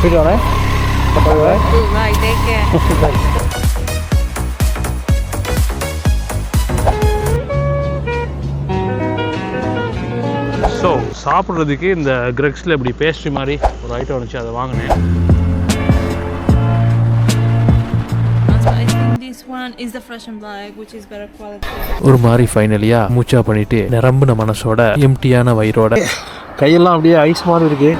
Good on, eh? Bye, take care. So சாப்பிட்றதுக்கு இந்த கிரெக்ஸில் இப்படி பேஸ்ட்ரி மாதிரி ஒரு ஐட்டம் வந்துச்சு, அதை வாங்கினேன். ஒரு மாதிரி ஃபைனலியாக மூச்சா பண்ணிட்டு நிரம்பின மனசோட எம்டியான வயிறோட கையெல்லாம் அப்படியே ஐஸ் மாதிரி இருக்கு.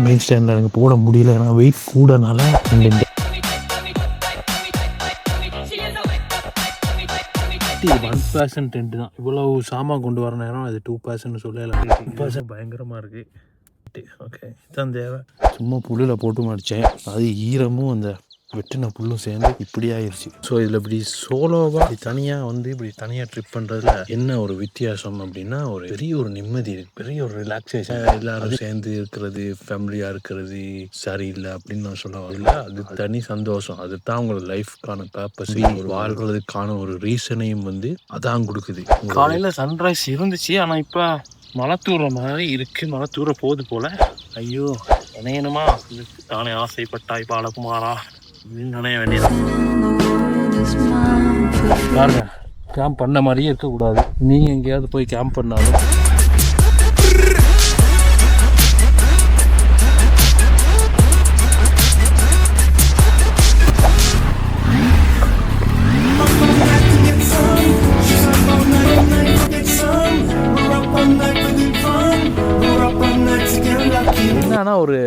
மெயின் ஸ்டாண்டில் எனக்கு போட முடியல, ஏன்னா வெயிட் கூடனால. இந்த 1% டென்ட் தான் இவ்வளவு சாமான் கொண்டு வர நேரம், அது 2% சொல்லலாம். 2% பயங்கரமாக இருக்குது. ஓகே, இதுதான் தேவை. சும்மா புல்லில் போட்டு மடித்தேன், அது ஈரமும் அந்த வெட்டின புல்லும் சேர்ந்து இப்படி ஆயிடுச்சு. ஸோ இதில் இப்படி சோலோவாக தனியாக இப்படி தனியாக ட்ரிப் பண்ணுறதுல என்ன ஒரு வித்தியாசம் அப்படின்னா, ஒரு பெரிய ஒரு நிம்மதி இருக்குது, பெரிய ஒரு ரிலாக்ஸேஷன். எல்லாரும் சேர்ந்து இருக்கிறது, ஃபேமிலியாக இருக்கிறது சரியில்லை அப்படின்னு நான் சொல்ல வரல. அது தனி சந்தோஷம். அதுதான் உங்களோட லைஃப்க்கான பர்பஸ், வாழ்கிறதுக்கான ஒரு ரீசனையும் அதான் கொடுக்குது. காலையில் சன்ரைஸ் இருந்துச்சு, ஆனால் இப்போ மழை தூர மாதிரி இருக்குது. மழை தூர போகுது போல். ஐயோ நினையணுமா, நானே ஆசைப்பட்டாய் பாலகுமாரா அப்படின்னு நினைய வேண்டியதான். பாருங்க, கேம்ப் பண்ண மாதிரியே இருக்கக்கூடாது. நீங்கள் எங்கேயாவது போய் கேம்ப் பண்ணாலும் என்னன்னா ஒரு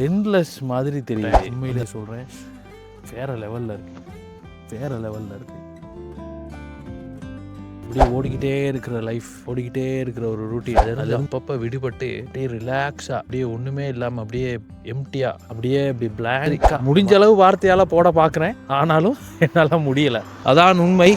எண்ட்லெஸ் மாதிரி தெரியும். உண்மையிலே சொல்கிறேன், வேறு லெவலில் இருக்குது, வேறு லெவலில் இருக்குது. அப்படியே ஓடிக்கிட்டே இருக்கிற லைஃப், ஓடிக்கிட்டே இருக்கிற ஒரு ரூட்டீன். அது அப்பப்போ விடுபட்டு அப்படியே ரிலாக்ஸாக, அப்படியே ஒன்றுமே இல்லாமல் அப்படியே எம்டியாக, அப்படியே இப்படி பிளாங்காக முடிஞ்ச அளவு வார்த்தையால் போட பார்க்குறேன், ஆனாலும் என்னால் முடியலை. அதான் உண்மை.